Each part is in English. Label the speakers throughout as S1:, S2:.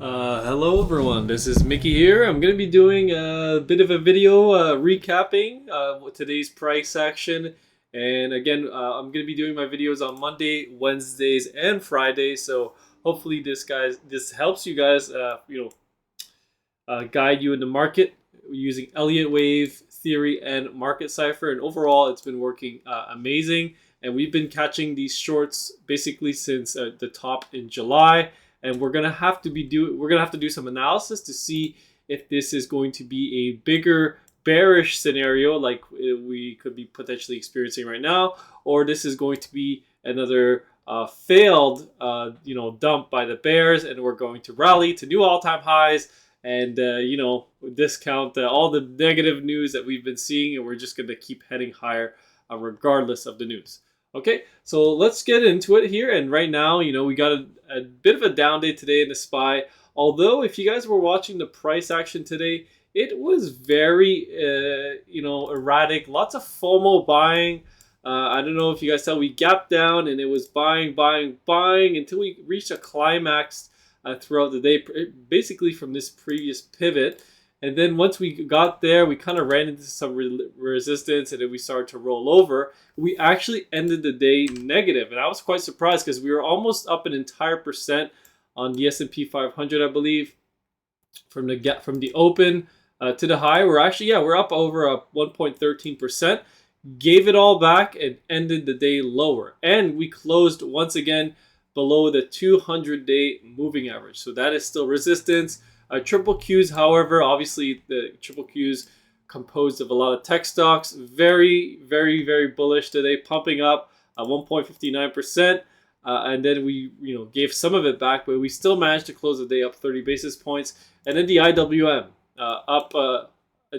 S1: Hello everyone, this is Mickey here. I'm going to be doing a bit of a video recapping today's price action. And again, I'm going to be doing my videos on Monday, Wednesdays, and Fridays. So hopefully this helps you guys, guide you in the market using Elliott wave theory and market cipher. And overall, it's been working amazing. And we've been catching these shorts basically since the top in July. And we're gonna have to do some analysis to see if this is going to be a bigger bearish scenario like we could be potentially experiencing right now, or this is going to be another failed dump by the bears, and we're going to rally to new all-time highs and discount all the negative news that we've been seeing, and we're just going to keep heading higher regardless of the news. Okay, so let's get into it here. And right now, we got a bit of a down day today in the SPY. Although, if you guys were watching the price action today, it was very, erratic. Lots of FOMO buying. I don't know if you guys saw, we gapped down and it was buying until we reached a climax throughout the day, basically from this previous pivot. And then once we got there, we kind of ran into some resistance, and then we started to roll over. We actually ended the day negative, and I was quite surprised because we were almost up an entire percent on the S&P 500, I believe, from the open to the high. We're up over 1.13%. Gave it all back and ended the day lower, and we closed once again below the 200-day moving average. So that is still resistance. Triple Qs, however, obviously the triple Qs composed of a lot of tech stocks. Very, very, very bullish today, pumping up at 1.59%. And then we gave some of it back, but we still managed to close the day up 30 basis points. And then the IWM up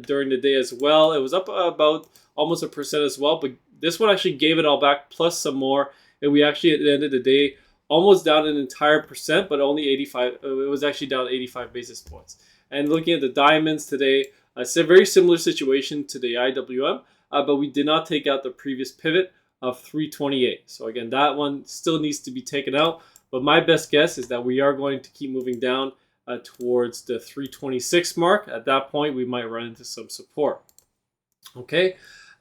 S1: during the day as well. It was up about almost 1% as well, but this one actually gave it all back plus some more. And we actually, at the end of the day, almost down an entire percent, but only 85. It was actually down 85 basis points. And looking at the diamonds today, it's a very similar situation to the IWM, but we did not take out the previous pivot of 328. So again, that one still needs to be taken out. But my best guess is that we are going to keep moving down towards the 326 mark. At that point, we might run into some support. Okay,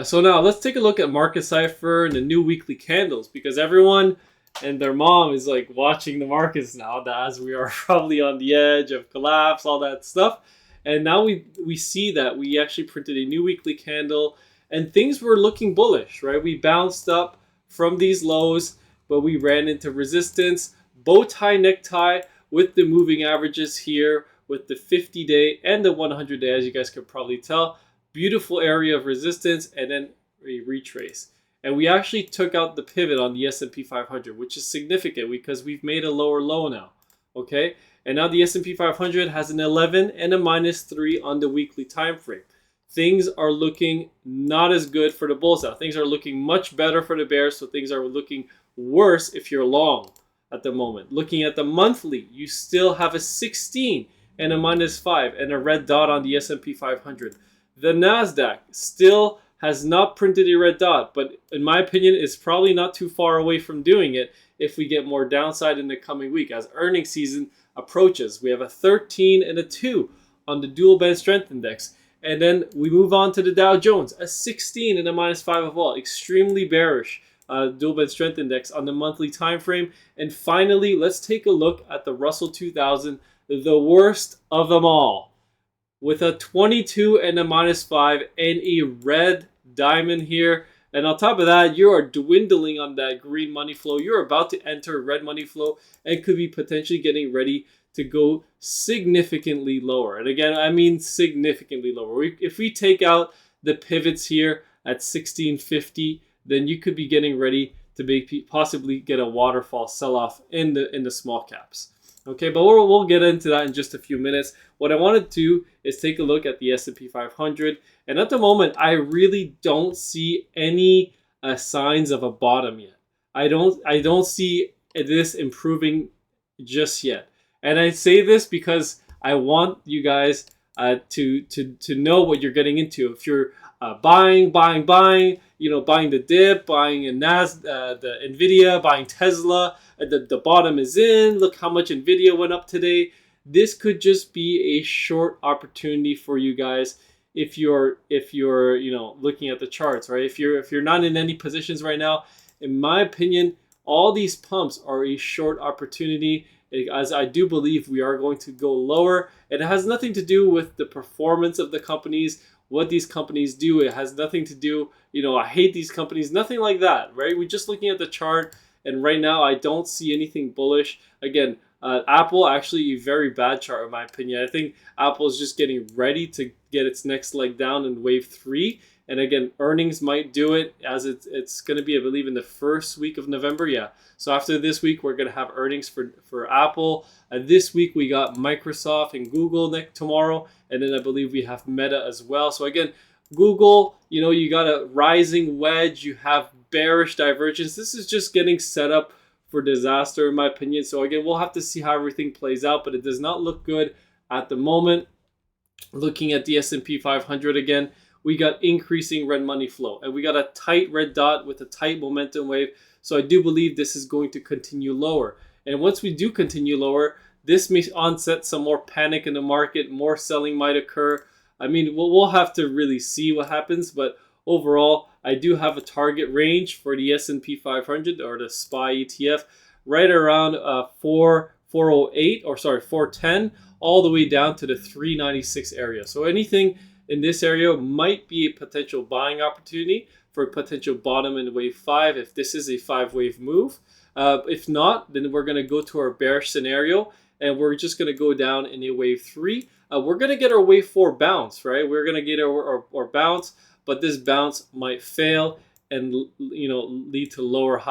S1: so now let's take a look at market cipher and the new weekly candles, because everyone and their mom is like watching the markets now, as we are probably on the edge of collapse, all that stuff. And now we see that we actually printed a new weekly candle, and things were looking bullish, right? We bounced up from these lows, but we ran into resistance. Bow tie necktie with the moving averages here, with the 50-day and the 100-day, as you guys can probably tell. Beautiful area of resistance, and then a retrace. And we actually took out the pivot on the S&P 500, which is significant because we've made a lower low now, okay? And now the S&P 500 has an 11 and a -3 on the weekly time frame. Things are looking not as good for the bulls now. Things are looking much better for the bears, so things are looking worse if you're long at the moment. Looking at the monthly, you still have a 16 and a -5 and a red dot on the S&P 500. The NASDAQ still has not printed a red dot, but in my opinion, it's probably not too far away from doing it if we get more downside in the coming week as earnings season approaches. We have a 13 and a 2 on the dual band strength index. And then we move on to the Dow Jones, a 16 and a -5 of all. Extremely bearish dual band strength index on the monthly time frame. And finally, let's take a look at the Russell 2000, the worst of them all, with a 22 and a -5 and a red diamond here. And on top of that, you are dwindling on that green money flow. You're about to enter red money flow and could be potentially getting ready to go significantly lower. And again, I mean significantly lower. If we take out the pivots here at 1650, then you could be getting ready to possibly get a waterfall sell-off in the small caps. Okay, but we'll get into that in just a few minutes. What I want to do is take a look at the S&P 500. And at the moment, I really don't see any signs of a bottom yet. I don't see this improving just yet. And I say this because I want you guys to know what you're getting into. If you're buying, buying the dip, buying the Nvidia, buying Tesla, the bottom is in. Look how much Nvidia went up today. this could just be a short opportunity for you guys if you're looking at the charts, right? If you're not in any positions right now, in my opinion, all these pumps are a short opportunity, as I do believe we are going to go lower. It has nothing to do with the performance of the companies, what these companies do. It has nothing to do, I hate these companies, nothing like that, right? We're just looking at the chart, and right now I don't see anything bullish. Again, Apple, actually a very bad chart in my opinion. I think Apple is just getting ready to get its next leg down in wave 3. And again, earnings might do it, as it's going to be, I believe, in the first week of November. Yeah. So after this week, we're going to have earnings for Apple. This week, we got Microsoft and Google tomorrow. And then I believe we have Meta as well. So again, Google, you got a rising wedge. You have bearish divergence. This is just getting set up for disaster, in my opinion. So again, we'll have to see how everything plays out. But it does not look good at the moment. Looking at the S&P 500 again, we got increasing red money flow, and we got a tight red dot with a tight momentum wave. So I do believe this is going to continue lower. And once we do continue lower, this may onset some more panic in the market, more selling might occur. I mean, we'll have to really see what happens, but overall, I do have a target range for the S&P 500 or the SPY ETF right around 410 all the way down to the 396 area. So anything in this area might be a potential buying opportunity for a potential bottom in wave 5 if this is a 5-wave move. If not, then we're going to go to our bearish scenario, and we're just going to go down in a wave 3. We're going to get our wave 4 bounce, right? We're going to get our bounce, but this bounce might fail and lead to lower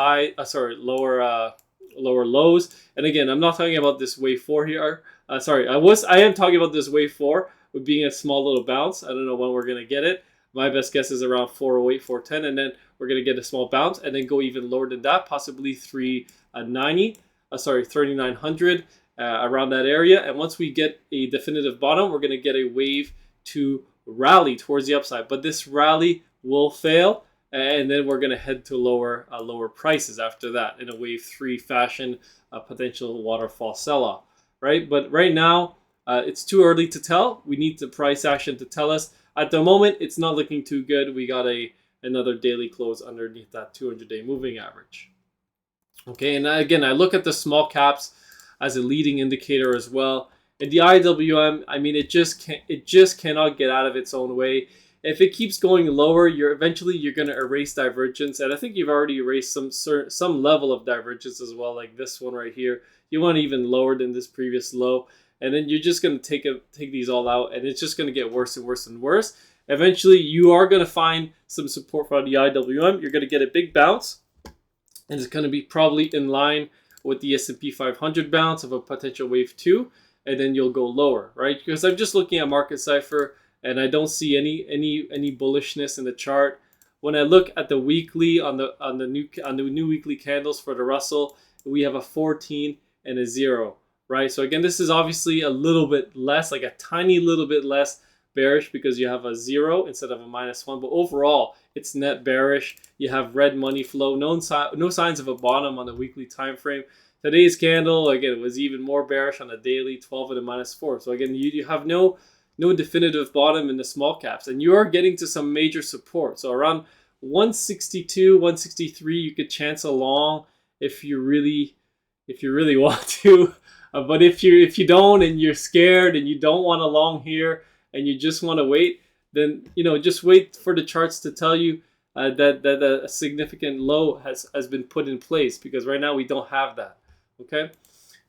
S1: lows. And again, I'm not talking about this wave 4 here. I am talking about this wave 4 with being a small little bounce. I don't know when we're going to get it. My best guess is around 408, 410, and then we're going to get a small bounce and then go even lower than that, possibly 3,900, around that area. And once we get a definitive bottom, we're going to get a wave to rally towards the upside. But this rally will fail, and then we're going to head to lower prices after that in a wave 3 fashion, potential waterfall sell-off, right? But right now, it's too early to tell. We need the price action to tell us. At the moment, it's not looking too good. We got another daily close underneath that 200-day moving average. Okay, and again, I look at the small caps as a leading indicator as well. And the IWM, I mean, it just cannot get out of its own way. If it keeps going lower, eventually you're going to erase divergence, and I think you've already erased some level of divergence as well, like this one right here. You want even lower than this previous low. And then you're just going to take these all out, and it's just going to get worse and worse and worse. Eventually, you are going to find some support for the IWM. You're going to get a big bounce, and it's going to be probably in line with the S&P 500 bounce of a potential wave 2, and then you'll go lower, right? Because I'm just looking at Market Cipher, and I don't see any bullishness in the chart. When I look at the weekly on the new weekly candles for the Russell, we have a 14 and a 0. Right, so again, this is obviously a little bit less, like a tiny little bit less bearish because you have a 0 instead of a -1. But overall, it's net bearish. You have red money flow, no signs of a bottom on the weekly time frame. Today's candle, again, was even more bearish on the daily, 12 and a -4. So again, you have no definitive bottom in the small caps, and you are getting to some major support. So around 162, 163, you could chance a long if you really want to. But if you don't, and you're scared and you don't want a long here and you just want to wait, then just wait for the charts to tell you that a significant low has been put in place, because right now we don't have that. Okay,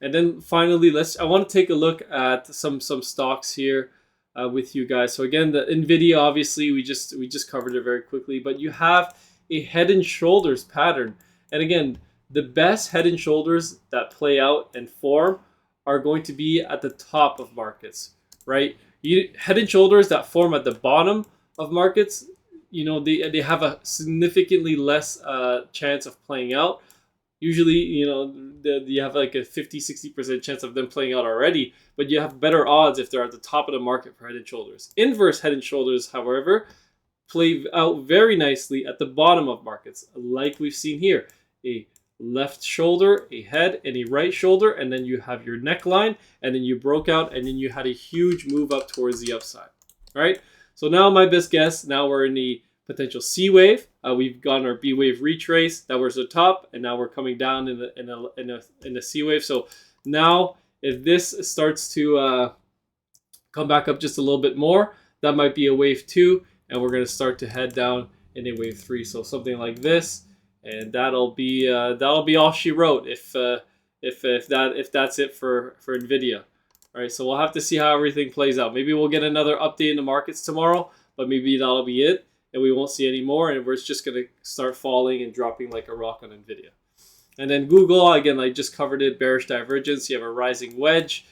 S1: and then finally, I want to take a look at some stocks here with you guys. So again, the Nvidia, obviously we just covered it very quickly, but you have a head and shoulders pattern, and again, the best head and shoulders that play out and form are going to be at the top of markets, right? Head and shoulders that form at the bottom of markets, they have a significantly less chance of playing out. Usually, you have like a 50-60% chance of them playing out already, but you have better odds if they're at the top of the market for head and shoulders. Inverse head and shoulders, however, play out very nicely at the bottom of markets, like we've seen here. A left shoulder, a head, and a right shoulder, and then you have your neckline, and then you broke out, and then you had a huge move up towards the upside. All right. So now my best guess. Now we're in the potential C wave. We've gotten our B wave retrace. That was the top, and now we're coming down in the C wave. So now, if this starts to come back up just a little bit more, that might be a wave 2, and we're going to start to head down in a wave 3. So something like this, and that'll be all she wrote. If that's it for Nvidia. All right, so we'll have to see how everything plays out. Maybe we'll get another update in the markets tomorrow, but maybe that'll be it, and we won't see any more, and we're just going to start falling and dropping like a rock on Nvidia. And then Google, again, I just covered it, bearish divergence. You have a rising wedge.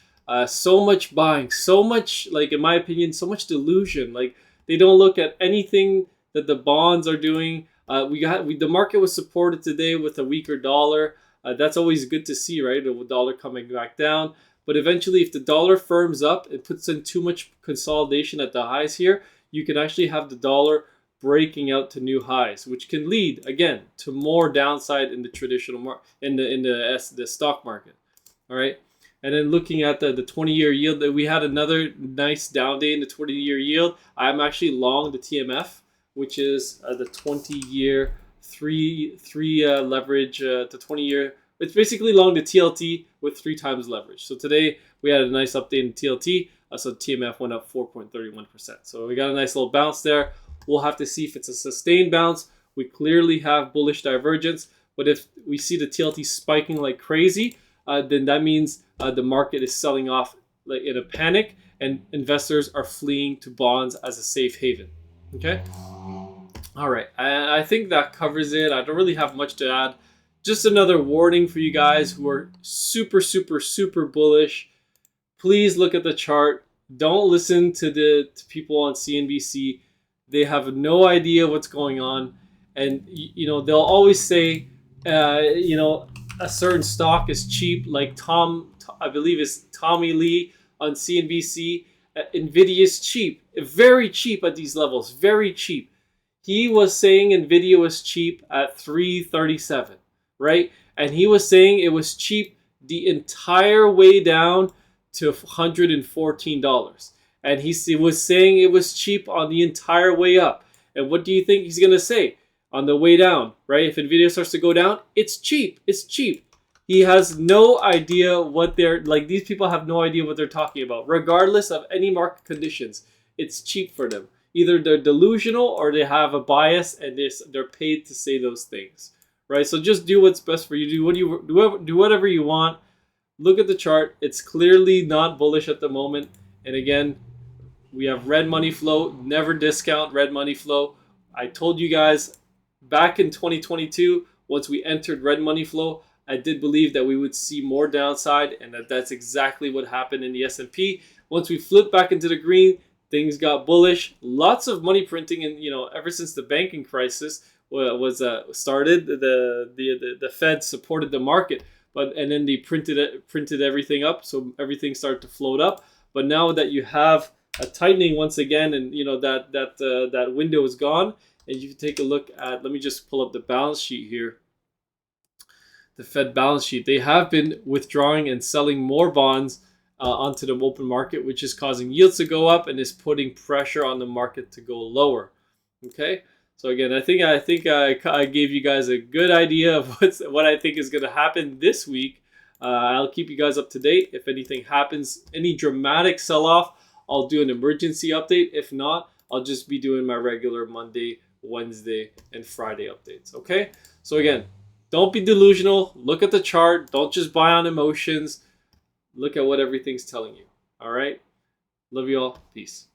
S1: So much buying, so much, like in my opinion, so much delusion. Like they don't look at anything that the bonds are doing. The market was supported today with a weaker dollar. That's always good to see, right? The dollar coming back down. But eventually, if the dollar firms up, it puts in too much consolidation at the highs here, you can actually have the dollar breaking out to new highs, which can lead again to more downside in the traditional market, in the stock market. All right, and then looking at the 20-year yield, that we had another nice down day in the 20-year yield. I'm actually long the TMF, which is the 20-year three leverage to 20-year. It's basically long the TLT with 3 times leverage. So today we had a nice update in TLT. So TMF went up 4.31%. So we got a nice little bounce there. We'll have to see if it's a sustained bounce. We clearly have bullish divergence. But if we see the TLT spiking like crazy, then that means the market is selling off like in a panic, and investors are fleeing to bonds as a safe haven. Okay? All right. I think that covers it. I don't really have much to add. Just another warning for you guys who are super, super, super bullish. Please look at the chart. Don't listen to people on CNBC. They have no idea what's going on. And, they'll always say, a certain stock is cheap, like I believe it's Tommy Lee on CNBC. Nvidia is cheap, very cheap at these levels, very cheap. He was saying Nvidia was cheap at 337. Right? And he was saying it was cheap the entire way down to $114. And he was saying it was cheap on the entire way up. And what do you think he's going to say on the way down, right? If Nvidia starts to go down, it's cheap. It's cheap. He has no idea what these people have no idea what they're talking about. Regardless of any market conditions, it's cheap for them. Either they're delusional or they have a bias and they're paid to say those things. Right, so just do what's best for you. Do whatever you want. Look at the chart. It's clearly not bullish at the moment. And again, we have red money flow. Never discount red money flow. I told you guys back in 2022, once we entered red money flow, I did believe that we would see more downside, and that's exactly what happened in the S&P. Once we flipped back into the green, things got bullish. Lots of money printing, and ever since the banking crisis was started, the Fed supported the market, and then they printed everything up, so everything started to float up. But now that you have a tightening once again, and that window is gone, and you can take a look at. Let me just pull up the balance sheet here. The Fed balance sheet. They have been withdrawing and selling more bonds onto the open market, which is causing yields to go up and is putting pressure on the market to go lower. Okay. So again, I think I gave you guys a good idea of what I think is going to happen this week. I'll keep you guys up to date. If anything happens, any dramatic sell-off, I'll do an emergency update. If not, I'll just be doing my regular Monday, Wednesday, and Friday updates. Okay? So again, don't be delusional. Look at the chart. Don't just buy on emotions. Look at what everything's telling you. All right? Love you all. Peace.